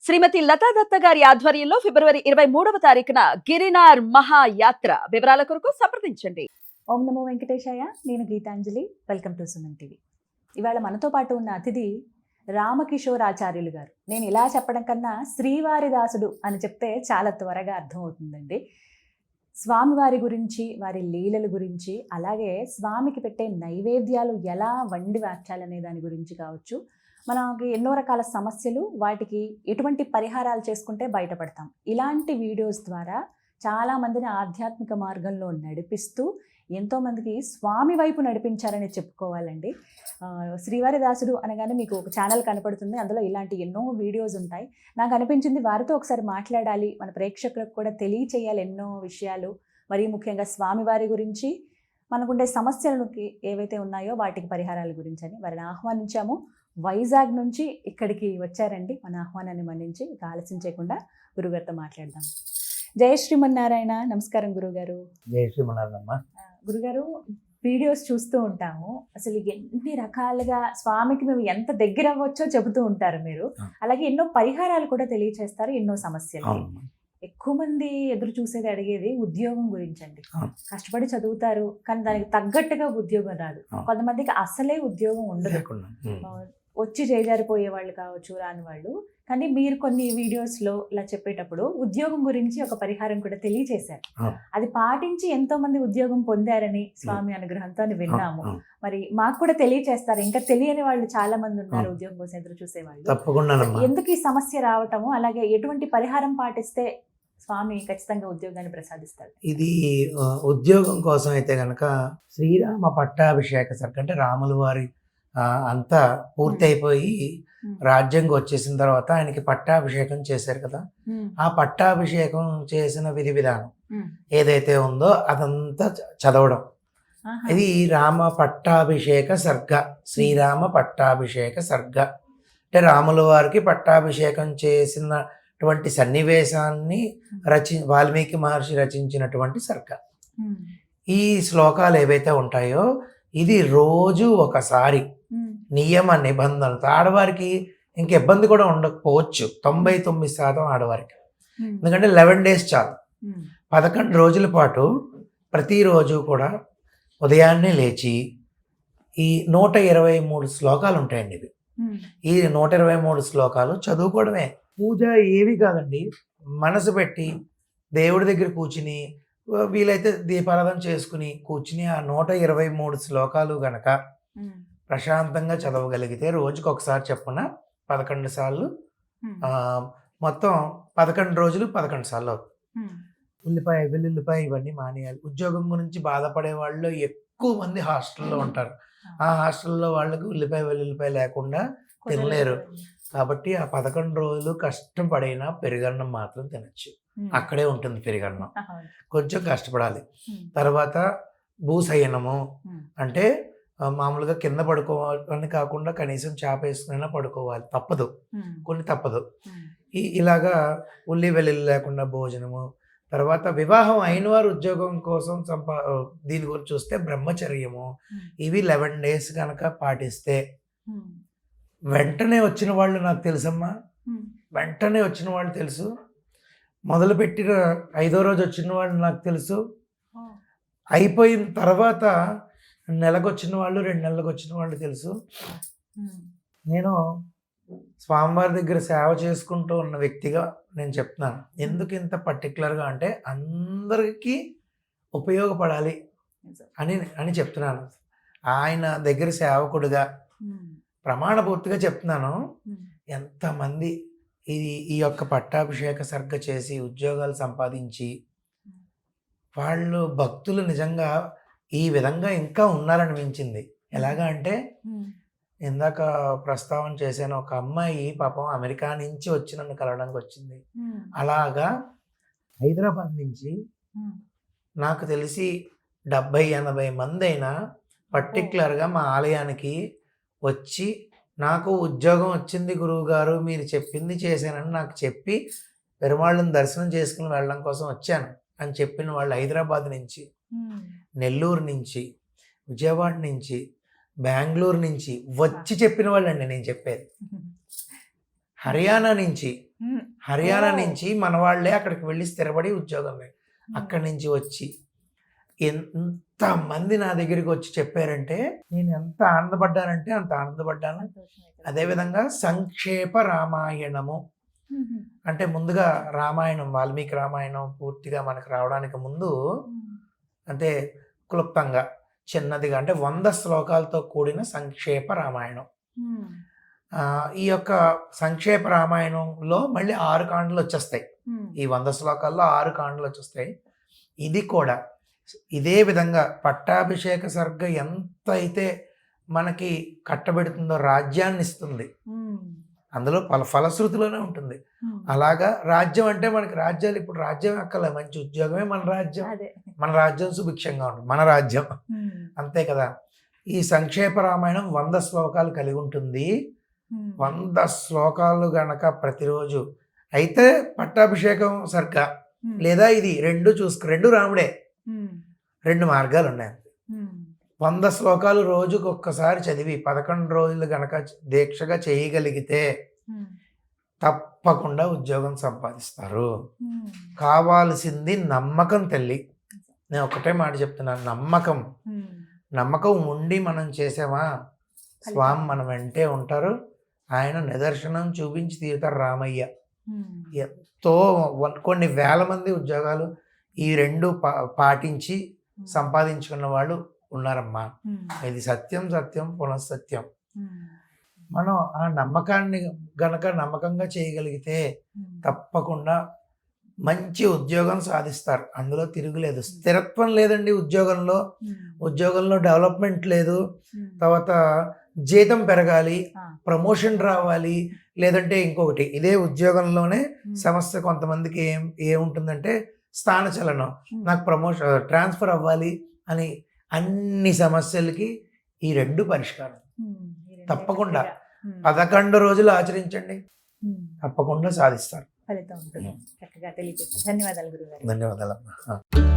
శ్రీమతి లతా దత్త గారి ఆధ్వర్యంలో ఫిబ్రవరి 23వ తారీఖున గిరినార్ మహాయాత్ర వివరాల కొరకు సంప్రదించండి. ఓం నమో వెంకటేశాయ. నేను Geetanjali. Welcome to Suman TV. ఇవాళ మనతో పాటు ఉన్న అతిథి రామకిషోర్ ఆచార్యులు గారు. నేను ఇలా చెప్పడం కన్నా శ్రీవారి దాసుడు అని చెప్తే చాలా త్వరగా అర్థమవుతుందండి. స్వామివారి గురించి, వారి లీలల గురించి, అలాగే స్వామికి పెట్టే నైవేద్యాలు ఎలా వండి వార్చాలనే దాని గురించి కావచ్చు, మనకి ఎన్నో రకాల సమస్యలు, వాటికి ఎటువంటి పరిహారాలు చేసుకుంటే బయటపడతాం, ఇలాంటి వీడియోస్ ద్వారా చాలామందిని ఆధ్యాత్మిక మార్గంలో నడిపిస్తూ ఎంతోమందికి స్వామి వైపు నడిపించారని చెప్పుకోవాలండి. శ్రీవారి దాసుడు అనగానే మీకు ఒక ఛానల్ కనపడుతుంది, అందులో ఇలాంటి ఎన్నో వీడియోస్ ఉంటాయి. నాకు అనిపించింది వారితో ఒకసారి మాట్లాడాలి, మన ప్రేక్షకులకు కూడా తెలియచేయాలి ఎన్నో విషయాలు, మరీ ముఖ్యంగా స్వామివారి గురించి, మనకుండే సమస్యలకి ఏవైతే ఉన్నాయో వాటికి పరిహారాల గురించి అని వారిని ఆహ్వానించాము. వైజాగ్ నుంచి ఇక్కడికి వచ్చారండి. మన ఆహ్వానాన్ని మన్నించి ఇక ఆలస్యం చేయకుండా గురుగారితో మాట్లాడదాం. జయ శ్రీమన్నారాయణ. నమస్కారం గురుగారు. జయ శ్రీమన్నారాయణ. గురుగారు, వీడియోస్ చూస్తూ ఉంటాము, అసలు ఎన్ని రకాలుగా స్వామికి మేము ఎంత దగ్గర అవ్వచ్చో చెబుతూ ఉంటారు మీరు. అలాగే ఎన్నో పరిహారాలు కూడా తెలియచేస్తారు, ఎన్నో సమస్యలు. ఎక్కువ మంది ఎదురు చూసేది, అడిగేది ఉద్యోగం గురించి అండి. కష్టపడి చదువుతారు కానీ దానికి తగ్గట్టుగా ఉద్యోగం రాదు. కొంతమందికి అసలే ఉద్యోగం ఉండదు, వచ్చి చేజారిపోయే వాళ్ళు కావచ్చు, రాని వాళ్ళు. కానీ మీరు కొన్ని వీడియోస్లో ఇలా చెప్పేటప్పుడు ఉద్యోగం గురించి ఒక పరిహారం కూడా తెలియచేశారు. అది పాటించి ఎంతో మంది ఉద్యోగం పొందారని స్వామి అనుగ్రహంతో అని విన్నాము. మరి మాకు కూడా తెలియచేస్తారు, ఇంకా తెలియని వాళ్ళు చాలా మంది ఉన్నారు ఉద్యోగం కోసం ఎదురు చూసేవాళ్ళు. తప్పకుండా. ఎందుకు ఈ సమస్య రావటము, అలాగే ఎటువంటి పరిహారం పాటిస్తే స్వామి ఖచ్చితంగా ఉద్యోగాన్ని ప్రసాదిస్తారు? ఇది ఉద్యోగం కోసం అయితే గనక శ్రీరామ పట్టాభిషేక సర్గ, అంటే రాముల వారి అంతా పూర్తి అయిపోయి రాజ్యంగా వచ్చేసిన తర్వాత ఆయనకి పట్టాభిషేకం చేశారు కదా, ఆ పట్టాభిషేకం చేసిన విధి విధానం ఏదైతే ఉందో అదంతా చదవడం. ఇది రామ పట్టాభిషేక సర్గ, శ్రీరామ పట్టాభిషేక సర్గ. అంటే రాముల వారికి పట్టాభిషేకం చేసినటువంటి సన్నివేశాన్ని వాల్మీకి మహర్షి రచించినటువంటి సర్గ. ఈ శ్లోకాలు ఏవైతే ఉంటాయో ఇది రోజు ఒకసారి నియమ నిబంధనలతో, ఆడవారికి ఇంక ఇబ్బంది కూడా ఉండకపోవచ్చు 99% ఆడవారికి, ఎందుకంటే 11 days చాలు. 11 రోజుల పాటు ప్రతిరోజు కూడా ఉదయాన్నే లేచి ఈ 123 శ్లోకాలు ఉంటాయండి. ఇవి ఈ 123 శ్లోకాలు చదువుకోవడమే, పూజ ఏవి కాదండి. మనసు పెట్టి దేవుడి దగ్గర కూర్చుని, వీలైతే దీపారాధన చేసుకుని కూర్చుని ఆ 123 శ్లోకాలు గనక ప్రశాంతంగా చదవగలిగితే రోజుకి ఒకసారి చెప్పున 11 సార్లు, మొత్తం 11 రోజులు 11 సార్లు అవుతుంది. ఉల్లిపాయ, వెల్లుల్లిపాయ ఇవన్నీ మానేయాలి. ఉద్యోగం గురించి బాధపడే వాళ్ళు ఎక్కువ మంది హాస్టల్లో ఉంటారు. ఆ హాస్టల్లో వాళ్ళకి ఉల్లిపాయ వెల్లుల్లిపాయ లేకుండా తినలేరు. కాబట్టి ఆ 11 రోజులు కష్టపడైనా పెరుగన్నం మాత్రం తినచ్చు. అక్కడే ఉంటుంది పెరుగన్నం, కొంచెం కష్టపడాలి. తర్వాత భూశయనము, అంటే మామూలుగా కింద పడుకోవాలని కాకుండా కనీసం చాప వేసుకునైనా పడుకోవాలి, తప్పదు, కొన్ని తప్పదు. ఇలాగా ఉల్లి వెల్లుల్లి లేకుండా భోజనము. తర్వాత వివాహం అయిన వారు ఉద్యోగం కోసం దీని గురించి చూస్తే బ్రహ్మచర్యము. ఇవి 11 days కనుక పాటిస్తే వెంటనే వచ్చిన వాళ్ళు నాకు తెలుసమ్మా, వెంటనే వచ్చిన వాళ్ళు తెలుసు. మొదలుపెట్టిన 5వ రోజు వచ్చిన వాళ్ళు నాకు తెలుసు. అయిపోయిన తర్వాత నెలకు వచ్చిన వాళ్ళు, 2 నెలలకు వచ్చిన వాళ్ళు తెలుసు. నేను స్వామివారి దగ్గర సేవ చేసుకుంటూ ఉన్న వ్యక్తిగా నేను చెప్తున్నాను. ఎందుకు ఇంత పర్టికులర్గా అంటే అందరికీ ఉపయోగపడాలి అని చెప్తున్నాను. ఆయన దగ్గర సేవకుడిగా ప్రమాణపూర్తిగా చెప్తున్నాను. ఎంతమంది ఈ యొక్క పట్టాభిషేక సర్గ చేసి ఉద్యోగాలు సంపాదించి వాళ్ళు భక్తులు నిజంగా ఈ విధంగా ఇంకా ఉన్నారనిపించింది. ఎలాగా అంటే ఇందాక ప్రస్తావన చేశాను, ఒక అమ్మాయి పాపం అమెరికా నుంచి వచ్చి నన్ను కలవడానికి వచ్చింది. అలాగా హైదరాబాద్ నుంచి నాకు తెలిసి 70-80 మంది అయినా పర్టికులర్గా మా ఆలయానికి వచ్చి నాకు ఉద్యోగం వచ్చింది గురువు గారు, మీరు చెప్పింది చేశానని నాకు చెప్పి పెరుమాళ్ళని దర్శనం చేసుకుని వెళ్ళడం కోసం వచ్చాను అని చెప్పిన వాళ్ళు హైదరాబాద్ నుంచి, నెల్లూరు నుంచి, విజయవాడ నుంచి, బెంగళూరు నుంచి వచ్చి చెప్పిన వాళ్ళండి నేను చెప్పేది. హర్యానా నుంచి హర్యానా ఓ. నుంచి మన వాళ్ళే అక్కడికి వెళ్ళి స్థిరపడి ఉద్యోగం అక్కడి నుంచి వచ్చి ఎంత మంది నా దగ్గరికి వచ్చి చెప్పారంటే నేను ఎంత ఆనందపడ్డానంటే అంత ఆనందపడ్డాను. అదేవిధంగా సంక్షేప రామాయణము అంటే ముందుగా రామాయణం, వాల్మీకి రామాయణం పూర్తిగా మనకు రావడానికి ముందు అంటే క్లుప్తంగా చిన్నదిగా అంటే 100 శ్లోకాలతో కూడిన సంక్షేప రామాయణం. ఈ యొక్క సంక్షేప రామాయణంలో మళ్ళీ 6 కాండలు వచ్చేస్తాయి. ఈ 100 శ్లోకాల్లో 6 కాండలు వచ్చేస్తాయి. ఇది కూడా ఇదే విధంగా పట్టాభిషేక సర్గ ఎంత అయితే మనకి కట్టబెడుతుందో రాజ్యాన్ని ఇస్తుంది, అందులో ఫలశ్రుతిలోనే ఉంటుంది. అలాగా రాజ్యం అంటే మనకి రాజ్యాలు ఇప్పుడు రాజ్యం అక్కలే, మంచి ఉద్యోగమే మన రాజ్యం. మన రాజ్యం సుభిక్షంగా ఉంటుంది, మన రాజ్యం అంతే కదా. ఈ సంక్షేప రామాయణం 100 శ్లోకాలు కలిగి ఉంటుంది. 100 శ్లోకాలు గనక ప్రతిరోజు అయితే పట్టాభిషేకం సర్గ లేదా ఇది రెండు రాముడే, 2 మార్గాలు ఉన్నాయి. 100 శ్లోకాలు రోజుకు ఒక్కసారి చదివి 11 రోజులు గనక దీక్షగా చేయగలిగితే తప్పకుండా ఉద్యోగం సంపాదిస్తారు. కావాల్సింది నమ్మకం తల్లి. నేను ఒకటే మాట చెప్తున్నాను, నమ్మకం ఉండి మనం చేసామా స్వామి మన వెంటే ఉంటారు. ఆయన నిదర్శనం చూపించి తీరుతారు రామయ్య. ఎంతో కొన్ని వేల మంది ఉద్యోగాలు ఈ 2 పాటించి సంపాదించుకున్న వాళ్ళు ఉన్నారమ్మా. ఇది సత్యం పునఃసత్యం. మనం ఆ నమ్మకాన్ని గనక నమ్మకంగా చేయగలిగితే తప్పకుండా మంచి ఉద్యోగం సాధిస్తారు. అందులో తిరుగులేదు. స్థిరత్వం లేదండి ఉద్యోగంలో డెవలప్మెంట్ లేదు. తర్వాత జీతం పెరగాలి, ప్రమోషన్ రావాలి, లేదంటే ఇంకొకటి. ఇదే ఉద్యోగంలోనే సమస్య కొంతమందికి ఏముంటుందంటే స్థానచలనం, నాకు ప్రమోషన్ ట్రాన్స్ఫర్ అవ్వాలి అని. అన్ని సమస్యలకి ఈ 2 పరిష్కారం. తప్పకుండా 11 రోజులు ఆచరించండి, తప్పకుండా సాధిస్తారు. ఫలితం ఉంటుంది. చక్కగా తెలియజేస్తారు. ధన్యవాదాలు గురుగారు. ధన్యవాదాలు.